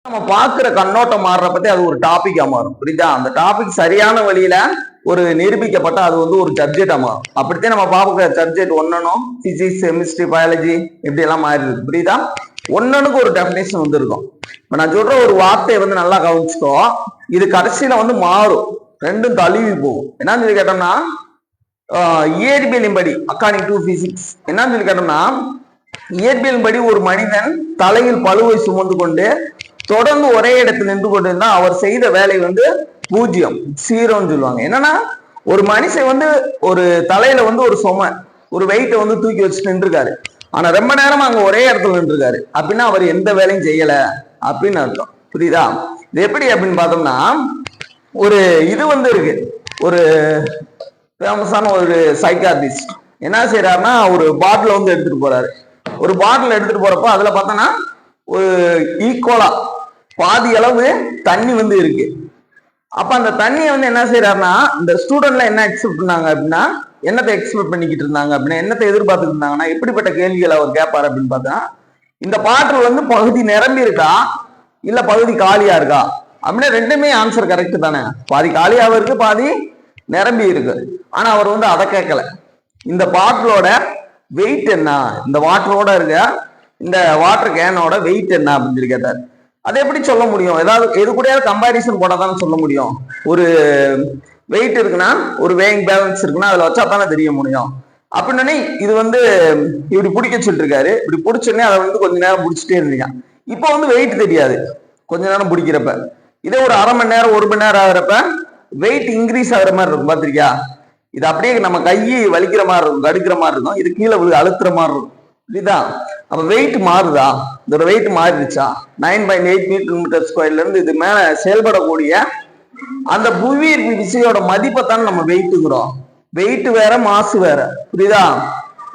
நம்ம பாக்குற கண்ணோட்டம் மாறுற பத்தி அது ஒரு டாபிக்கா மாறும். புரியுதா? அந்த டாபிக் சரியான வழியில ஒரு நிரூபிக்கப்பட்ட அது வந்து ஒரு சப்ஜெக்டா மாறும். அப்படித்தான் நம்ம பார்க்குற சப்ஜெக்ட் ஒன்னொன்னும் பிசிக்ஸ், கெமிஸ்ட்ரி, பயாலஜி இப்படி எல்லாம் மாறி இருக்கு. புரியுதா? ஒன்னொன்னுக்கு ஒரு டெபினேஷன் வந்து இருக்கும். இப்ப நான் சொல்ற ஒரு வார்த்தையை வந்து நல்லா கவனிச்சுக்கோ. இது கடைசியில வந்து மாறும், ரெண்டும் தழுவி போகும். என்னன்னு சொல்லி கேட்டோம்னா இயற்பியலின் படி அக்கார்டிங் டு பிசிக்ஸ் என்னன்னு சொல்லி கேட்டோம்னா இயற்பியலின் படி ஒரு மனிதன் தலையில் பளுவை சுமந்து கொண்டு தொடர்ந்து ஒரே இடத்துல நின்று கொண்டிருந்தா அவர் செய்த வேலை வந்து பூஜ்ஜியம், சீரோன்னு சொல்லுவாங்க. என்னன்னா ஒரு மனுஷன் வந்து ஒரு தலையில வந்து ஒரு சுமை, ஒரு வெயிட்டை வந்து தூக்கி வச்சுட்டு நின்றுருக்காரு. ஆனா ரொம்ப நேரமா அங்க ஒரே இடத்துல நின்றுருக்காரு அப்படின்னா அவர் எந்த வேலையும் செய்யல அப்படின்னு அர்த்தம். புரியுதா? இது எப்படி அப்படின்னு பார்த்தோம்னா ஒரு இது வந்து இருக்கு, ஒரு ஃபேமஸான ஒரு சைக்காட்ரிஸ்ட் என்ன செய்யறாருன்னா ஒரு பாட்டில் வந்து எடுத்துட்டு போறாரு. ஒரு பாட்டில் எடுத்துட்டு போறப்போ அதுல பார்த்தோன்னா ஒரு ஈக்குவலா பாதி அளவு தண்ணி வந்து இருக்கு. அப்ப அந்த தண்ணியை வந்து என்ன செய்யறாருன்னா இந்த ஸ்டூடெண்ட்ல என்ன எக்ஸ்பெக்ட் பண்ணாங்க அப்படின்னா என்னத்தை எக்ஸ்பெக்ட் பண்ணிக்கிட்டு இருந்தாங்க அப்படின்னா என்னத்தை எதிர்பார்த்துட்டு இருந்தாங்கன்னா எப்படிப்பட்ட கேள்விகளை அவர் கேட்பாரு அப்படின்னு பார்த்தா இந்த பாட்டில் வந்து பகுதி நிரம்பி இருக்கா இல்ல பகுதி காலியா இருக்கா அப்படின்னா ரெண்டுமே ஆன்சர் கரெக்ட் தானே. பாதி காலியாவும் இருக்கு, பாதி நிரம்பி இருக்கு. ஆனா அவர் வந்து அதை கேட்கல. இந்த பாட்டிலோட வெயிட் என்ன, இந்த வாட்டரோட இருக்க இந்த வாட்டர் கேனோட வெயிட் என்ன அப்படின்னு சொல்லி கேட்டார். அதை எப்படி சொல்ல முடியும்? ஏதாவது எது கூட கம்பாரிசன் போட தானே சொல்ல முடியும். ஒரு வெயிட் இருக்குன்னா ஒரு வேயிங் பேலன்ஸ் இருக்குன்னா அதுல வச்சா தானே தெரிய முடியும். அப்படின்னு இது வந்து இப்படி பிடிக்க சொல்லிட்டு இருக்காரு. இப்படி பிடிச்சோடனே அதை வந்து கொஞ்ச நேரம் பிடிச்சிட்டே இருந்தீங்க. இப்போ வந்து வெயிட் தெரியாது கொஞ்ச நேரம் பிடிக்கிறப்ப. இதே ஒரு அரை மணி நேரம் ஒரு மணி நேரம் ஆகுறப்ப வெயிட் இன்க்ரீஸ் ஆகுற மாதிரி இருக்கும். பாத்திருக்கியா? இது அப்படியே நம்ம கையை வலிக்கிற மாதிரி இருக்கும், கடுக்கிற மாதிரி இருக்கும், இது கீழே அழுத்துற மாதிரி இருக்கும். இதுதான் அப்ப வெயிட் மாறுதா? இதோட வெயிட் மாறிடுச்சா? 9.8 மீட்டர் ஸ்கொயர்ல இருந்து இது மேல செயல்படக்கூடிய அந்த புவியீர்ப்பு விசையோட மதிப்பை தான் நம்ம வெயிட்டுங்கிறோம். வெயிட் வேற, மாசு வேற. புரியுதா?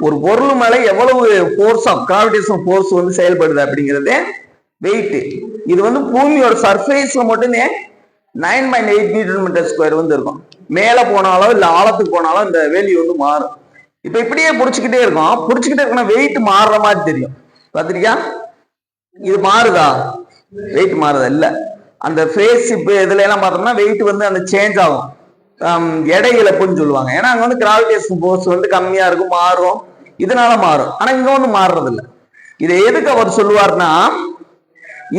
ஒரு பொருள் மேல எவ்வளவு ஃபோர்ஸ் ஆஃப் கிராவிடேஷன் ஃபோர்ஸ் வந்து செயல்படுது அப்படிங்கிறது வெயிட். இது வந்து பூமியோட சர்ஃபேஸ்ல மட்டுமே 9.8 மீட்டர் ஸ்கொயர் வந்து இருக்கும். மேல போனாலும் இல்ல ஆழத்துக்கு போனாலும் இந்த வேல்யூ வந்து மாறும். இப்ப இப்படியே புடிச்சுக்கிட்டே இருக்கும். புடிச்சுக்கிட்டே இருக்கணும், வெயிட் மாறுற மாதிரி தெரியும். பாத்திருக்கியா? இது மாறுதா? வெயிட் மாறுதா? இல்ல. அந்த ஃபேஸ் இப்ப இதுல எல்லாம் பார்த்தோம்னா வெயிட் வந்து அந்த சேஞ்ச் ஆகும், எடை இழப்புன்னு சொல்லுவாங்க. ஏன்னா அங்க வந்து கிராவிடேஷன் ஃபோர்ஸ் வந்து கம்மியா இருக்கும், மாறும், இதனால மாறும். ஆனா இங்க வந்து மாறுறது இல்லை. இதை எதுக்கு அவர் சொல்லுவார்னா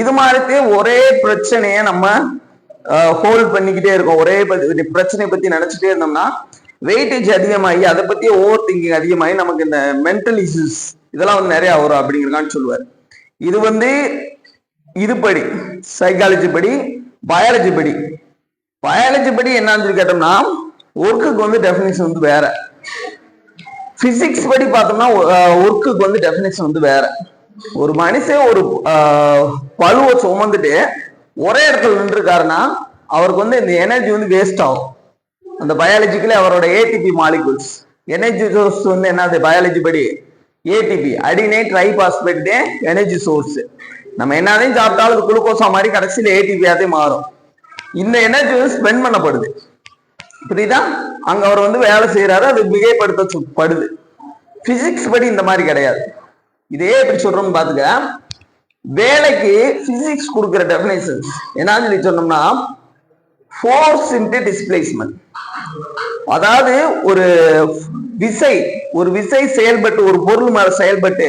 இது மாதிரி ஒரே பிரச்சனைய நம்ம ஹோல்ட் பண்ணிக்கிட்டே இருக்கோம். ஒரே பிரச்சனையை பத்தி நினைச்சிட்டே இருந்தோம்னா வெயிட்டேஜ் அதிகமாகி அதை பத்தி ஓவர் திங்கிங் அதிகமாகி நமக்கு இந்த மென்டல் இஷ்யூஸ் இதெல்லாம் வந்து நிறைய வரும் அப்படிங்கிறதான்னு சொல்லுவார். இது வந்து இதுபடி சைக்காலஜி படி, பயாலஜி படி. பயாலஜி படி என்னன்னு சொல்லி கேட்டோம்னா ஒர்க்குக்கு வந்து டெஃபினேஷன் வந்து வேற. பிசிக்ஸ் படி பார்த்தோம்னா ஒர்க்குக்கு வந்து டெஃபினேஷன் வந்து வேற. ஒரு மனுஷன் ஒரு பழுவை சுமந்துட்டு ஒரே இடத்துல நின்றுருக்காருன்னா அவருக்கு வந்து இந்த எனர்ஜி வந்து வேஸ்ட் ஆகும். அந்த பயாலஜிக்கலி அவரோட ஏடிபி மாலிகுல்ஸ் எனர்ஜி சோர்ஸ் வந்து என்னது பயாலஜி படி ஏடிபி அடினைட் ட்ரைபாஸ்பேட் எனர்ஜி சோர்ஸ். நம்ம என்னதையும் சாப்பிட்டாலும் அது குளுக்கோசா மாதிரி கடைசியில் ஏடிபியாதே மாறும். இந்த எனர்ஜி வந்து ஸ்பெண்ட் பண்ணப்படுது. புரியுதா? அங்க அவர் வந்து வேலை செய்யறாரு, அது மிகைப்படுத்தப்படுது. பிசிக்ஸ் படி இந்த மாதிரி கிடையாது. இதே எப்படி சொல்றோம்னு பாத்துக்க, வேலைக்கு பிசிக்ஸ் கொடுக்குற டெஃபினேஷன் என்னன்னு சொல்லி சொன்னோம்னா ஃபோர்ஸ் இன்டு டிஸ்பிளேஸ்மெண்ட். அதாவது ஒரு விசை செயல்பட்டு ஒரு பொருள் மேல செயல்பட்டு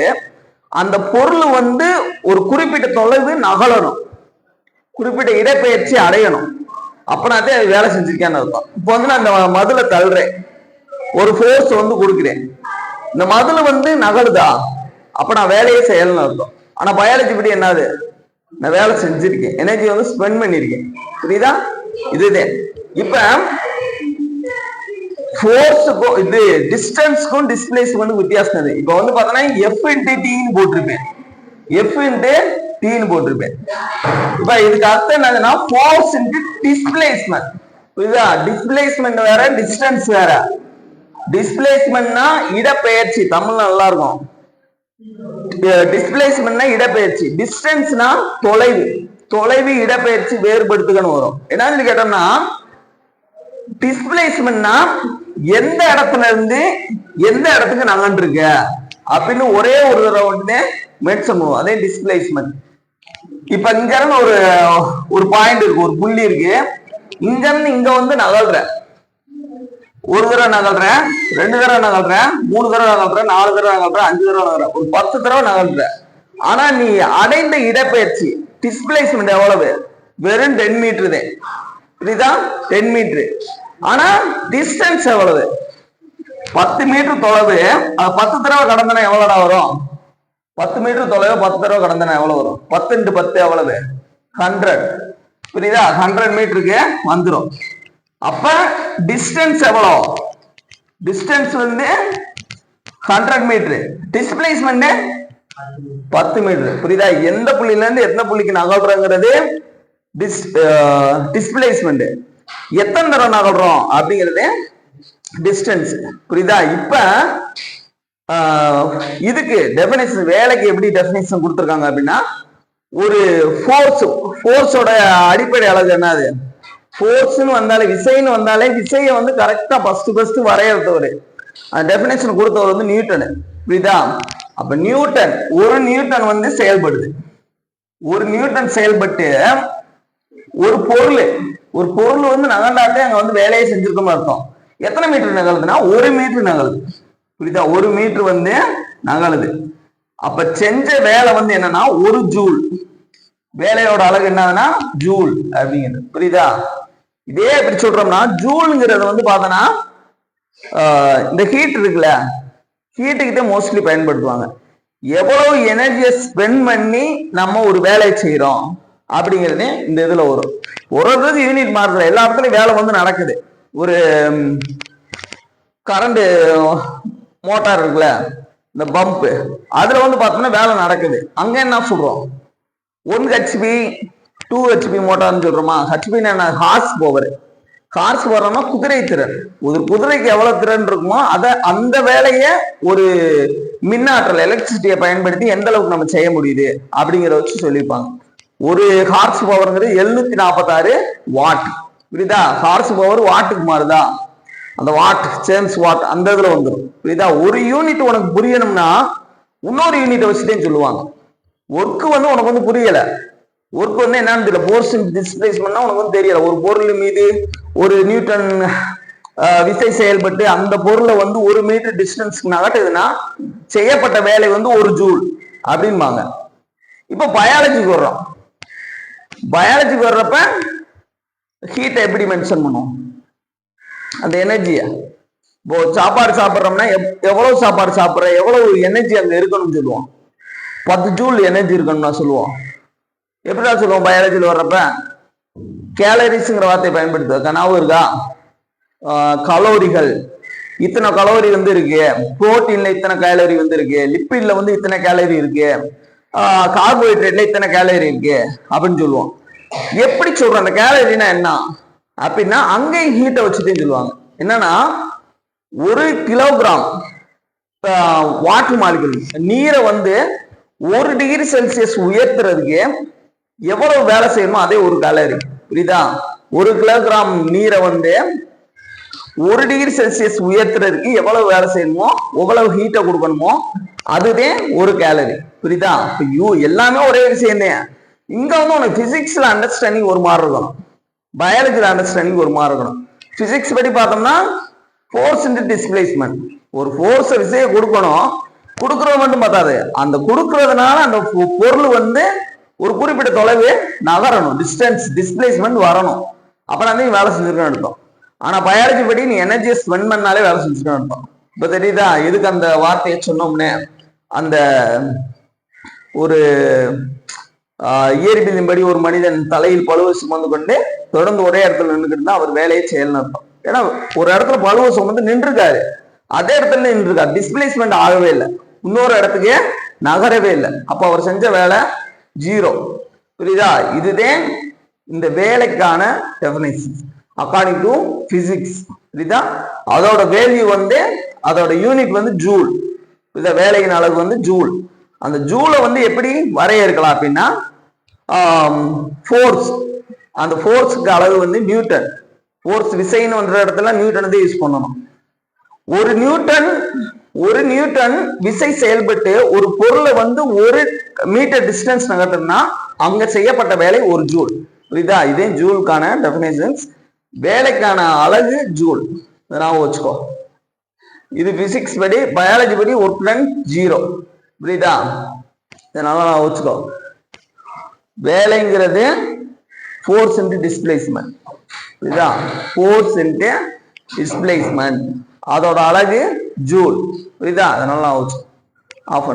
அந்த பொருள் வந்து ஒரு குறிப்பிட்ட தொலைவு நகலணும், குறிப்பிட்ட இடப்பெயர்ச்சி அடையணும். அப்பனாதே அது வேலை செஞ்சிருக்கேன்னு அர்த்தம். இப்போ வந்து நான் இந்த மதுளை தள்ளுறேன், ஒரு ஃபோர்ஸ் வந்து கொடுக்குறேன், இந்த மதுளை வந்து நகலுதா அப்ப நான் வேலையே செய்யலன்னு அர்த்தம். ஆனா பயாலஜி படி என்னது, நான் வேலை செஞ்சிருக்கேன், எனர்ஜி வந்து ஸ்பெண்ட் பண்ணிருக்கேன். புரியுதா? இதுதான். இப்ப ஃபோர்ஸுக்கும் இது டிஸ்டன்ஸ்க்கும் டிஸ்பிளேஸ்மெண்ட் வித்தியாசம். இப்ப வந்து பார்த்தோன்னா எஃப் இன்டு டீன்னு போட்டிருப்பேன், எஃப் இன்டு டீன்னு போட்டிருப்பேன். இப்ப இதுக்கு அர்த்தம் என்னதுன்னா ஃபோர்ஸ் இன்டு டிஸ்பிளேஸ்மெண்ட். புரியுதா? டிஸ்பிளேஸ்மெண்ட் வேற, டிஸ்டன்ஸ் வேற. டிஸ்பிளேஸ்மெண்ட்னா இடப்பெயர்ச்சி, தமிழ் நல்லா இருக்கும். டிஸ்பிளேஸ்மெண்ட்னா இடப்பெயர்ச்சி, டிஸ்டன்ஸ்னா தொலைவு. தொலைவு இடப்பெயர்ச்சி வேறுபடுத்துகன்னு வரும். என்னன்னு கேட்டோம்னா டிஸ்பிளேஸ்மெண்ட்னா எந்த இடத்துல இருந்து எந்த இடத்துக்கு நகர்ந்துருக்க அப்படின்னு ஒரே ஒரு தடவை வந்து மென்ஷன் பண்ணுவோம். அதே டிஸ்பிளேஸ்மெண்ட். இப்ப இங்க இருந்து ஒரு பாயிண்ட் இருக்கு, ஒரு புள்ளி இருக்கு. இங்க இருந்து இங்க வந்து நகல்ற, ஒரு தடவை நகல்றேன், 2 தடவை நகல்றேன், 3 தடவை நகல்றேன், 4 தடவை நகல்றேன், 5 தடவை நகல்றேன், ஒரு 10 தடவை நகல்ற. ஆனா நீ அடைந்த இடப்பெயர்ச்சி டிஸ்பிளேஸ்மெண்ட் எவ்வளவு? வெறும் 10 மீட்டர் தான். புரியுதா? 10 மீட்டர். ஆனா டிஸ்டன்ஸ் எவ்வளவு? 10 மீட்டர் தொலைவு. 10 தடவை கடந்தனா எவ்வளோடா வரும்? 10 மீட்டர் தொலைவு 10 தடவை கடந்தனா எவ்வளவு வரும்? 10 × 10 எவ்வளவு? 100. புரியுதா? 100 மீட்டருக்கு வந்துடும். அப்ப டிஸ்டன்ஸ் எவ்வளோ? டிஸ்டன்ஸ் வந்து 100 மீட்டர், டிஸ்பிளேஸ்மெண்ட் 10 மீட்டர். புரியுதா? எந்த புள்ளியில இருந்து எத்தனை புள்ளிக்கு நகல்றங்கிறது டிஸ்பிளேஸ்மெண்ட். எத்தனை தடவை நகல்றோம் அப்படிங்கிறது டிஸ்டன்ஸ். புரியுதா? இப்ப இதுக்கு டெபினிஷன், வேலைக்கு எப்படி டெபினிஷன் கொடுத்துருக்காங்க அப்படின்னா, ஒரு ஃபோர்ஸோட அடிப்படை அளவு என்னது? ஃபோர்ஸ்ன்னு வந்தாலே, விசைன்னு வந்தாலே, விசையை வந்து கரெக்டா ஃபர்ஸ்ட் வரையறுத்தவர், அந்த டெபினேஷன் கொடுத்தவர் வந்து நியூட்டன். புரியுதா? அப்ப நியூட்டன், ஒரு நியூட்டன் வந்து செயல்படுது. ஒரு நியூட்டன் செயல்பட்டு ஒரு பொருள் வந்து நகர்ந்தாத்தே அங்க வந்து வேலையை செஞ்சிருக்கோம்னு அர்த்தம். எத்தனை மீட்டர் நகலுதுன்னா 1 மீட்டர் நகலுது. புரியுதா? 1 மீட்டர் வந்து நகலுது. அப்ப செஞ்ச வேலை வந்து என்னன்னா 1 ஜூல். வேலையோட அழகு என்னதுன்னா ஜூல் அப்படிங்கிறது. புரியுதா? இதே எப்படி சொல்றோம்னா, ஜூல்ங்கிறது வந்து பார்த்தோன்னா இந்த ஹீட் இருக்குல்ல, ஹீட்டுக்கிட்ட மோஸ்ட்லி பயன்படுத்துவாங்க. எவ்வளவு எனர்ஜியை ஸ்பெண்ட் பண்ணி நம்ம ஒரு வேலையை செய்யறோம் அப்படிங்கிறது இந்த இதுல வரும். ஒரு யூனிட் மாறுதல், எல்லா இடத்துலயும் வேலை வந்து நடக்குது. ஒரு கரண்ட் மோட்டார் இருக்குல்ல, இந்த பம்ப், அதுல வந்து பார்த்தோம்னா வேலை நடக்குது. அங்க என்ன சொல்றோம்? 1 HP 2 HP மோட்டார்னு சொல்றோமா? HP என்ன? Horse power. ஹார்ஸ் பவர்னா குதிரை திறன். ஒரு குதிரைக்கு எவ்வளவு திறன் இருக்குமோ அந்த வேலையை ஒரு மின்னாற்றல் எலக்ட்ரிசிட்டியை பயன்படுத்தி எந்த அளவுக்கு நம்ம செய்ய முடியுது அப்படிங்கிறத வச்சு சொல்லியிருப்பாங்க. ஒரு ஹார்ஸ் பவர்ங்கிறது 746 வாட். புரியுதா? ஹார்ஸ் பவர் வாட்டுக்கு மாறுதா? அந்த வாட், சேம்ஸ் வாட், அந்த இதுல வந்துடும். புரியுதா? ஒரு யூனிட் உனக்கு புரியணும்னா இன்னொரு யூனிட்டை வச்சுட்டேன்னு சொல்லுவாங்க. ஒர்க்கு வந்து உனக்கு வந்து புரியல, ஒர்க் வந்து என்னன்னு தெரியல, ஃபோர்ஸ் டிஸ்பிளேஸ்மென்ட்னா உனக்கு வந்து தெரியல. ஒரு பொருள் மீது ஒரு நியூட்டன் விசை செயல்பட்டு அந்த பொருளை வந்து 1 மீட்டர் டிஸ்டன்ஸ்க்கு நகட்டுதுன்னா செய்யப்பட்ட வேலை வந்து 1 ஜூல் அப்படின்பாங்க. இப்போ பயாலஜிக்கு வர்றோம். பயாலஜிக்கு வர்றப்ப ஹீட்டை எப்படி மென்ஷன் பண்ணுவோம்? அந்த எனர்ஜியை. இப்போ சாப்பாடு சாப்பிட்றோம்னா எவ்வளவு சாப்பாடு சாப்பிட்ற, எவ்வளவு எனர்ஜி அங்க இருக்கணும்னு சொல்லுவோம். 10 ஜூல் எனர்ஜி இருக்கணும்னா சொல்லுவோம். எப்படிதான் சொல்லுவோம் பயாலஜியில் வர்றப்ப? கேலரிஸ்ங்கிற வார்த்தையை பயன்படுத்துவோம். கனாவும் இருக்கா? கலோரிகள், இத்தனை கலோரி வந்து இருக்கு, புரோட்டீன்ல இத்தனை கேலரி வந்து இருக்கு, லிப்பிட்ல வந்து இத்தனை கேலரி இருக்கு, கார்போஹைட்ரேட்ல இத்தனை கேலரி இருக்கு அப்படின்னு சொல்லுவோம். எப்படி சொல்றோம்? அந்த கேலரினா என்ன அப்படின்னா அங்கேயும் ஹீட்டை வச்சுட்டேன்னு சொல்லுவாங்க. என்னன்னா 1 கிலோகிராம் வாட்டர் மாலிகுல் நீரை வந்து 1 டிகிரி செல்சியஸ் உயர்த்துறதுக்கு எவ்வளவு வேலை செய்யணுமோ அதே 1 கேலரி. புரியுதா? 1 கிலோகிராம் நீரை வந்து 1 டிகிரி செல்சியஸ் உயர்த்துறதுக்கு எவ்வளவு வேலை செய்யணுமோ, எவ்வளவு ஹீட்டை கொடுக்கணுமோ அதுதான் 1 கேலரி. புரியுதா? எல்லாமே ஒரே விஷயம் தான். இங்க வந்து உனக்கு பிசிக்ஸ்ல அண்டர்ஸ்டாண்டிங் ஒரு மாதிரி இருக்கணும், பயாலஜில அண்டர்ஸ்டாண்டிங் ஒரு மாதிரி இருக்கணும். பிசிக்ஸ் படி பார்த்தோம்னா ஃபோர்ஸ் இன்டு டிஸ்பிளேஸ்மெண்ட், ஒரு ஃபோர்ஸ் விசையை கொடுக்கணும், கொடுக்கறது மட்டும் பார்த்தாது, அந்த கொடுக்கறதுனால அந்த பொருள் வந்து ஒரு குறிப்பிட்ட தொலைவு நகரணும், டிஸ்டன்ஸ் டிஸ்பிளேஸ்மெண்ட் வரணும். அப்ப நீ வேலை செஞ்சிருக்கணும் அர்த்தம். ஆனா பயாலஜி படி நீ எனர்ஜியை ஸ்பெண்ட் பண்ணாலே வேலை செஞ்சுக்கணும் அர்த்தம். இப்ப தெரியுதா எதுக்கு அந்த வார்த்தையை சொன்னோம்னே? அந்த ஒரு இயற்பியலின் படி ஒரு மனிதன் தலையில் பழுவை சுமந்து கொண்டு தொடர்ந்து ஒரே இடத்துல நின்றுக்கிட்டு தான் அவர் வேலையை செய்யணும்னு அர்த்தம். ஏன்னா ஒரு இடத்துல பழுவை சுமந்து நின்றுருக்காரு, அதே இடத்துல நின்றுருக்காரு, டிஸ்பிளேஸ்மெண்ட் ஆகவே இல்லை, இன்னொரு இடத்துக்கு நகரவே இல்லை. அப்ப அவர் செஞ்ச வேலை 0. புரியுதா? இதுதான் இந்த வேலைக்கான டெஃபினிஷன் அக்கார்டிங் டு பிசிக்ஸ். புரியுதா? அதோட வேல்யூ வந்து, அதோட யூனிட் வந்து ஜூல். புரியுதா? வேலையின் அளவு வந்து ஜூல். அந்த ஜூலை வந்து எப்படி வரையறுக்கலாம் அப்படின்னா, ஃபோர்ஸ், அந்த ஃபோர்ஸுக்கு அளவு வந்து நியூட்டன். ஃபோர்ஸ் விசைன்னு வந்த இடத்துல நியூட்டன் தான் யூஸ் பண்ணணும். 1 நியூட்டன் ஒரு நியூட்டன் விசை செயல்பட்டு ஒரு பொருளை வந்து ஒரு மீட்டர் டிஸ்டன்ஸ் நகர்த்தணும்னா அங்க செய்யப்பட்ட வேலை ஒரு ஜூல். புரியுதா? இதே ஜூலுக்கான டெஃபினேஷன்ஸ். வேலைக்கான அலகு ஜூல். ஞாபகம் வச்சுக்கோ. இது பிசிக்ஸ் படி, பயாலஜி படி ஒர்க் டன் 0. புரியுதா? இதனால நான் வச்சுக்கோ. வேலைங்கிறது ஃபோர்ஸ் இன்டு டிஸ்பிளேஸ்மெண்ட். புரியுதா? Force into displacement. அதோட அலகு ஜூல். புரியுதா? அதனால நான் வச்சுக்கோ. ஆஃப்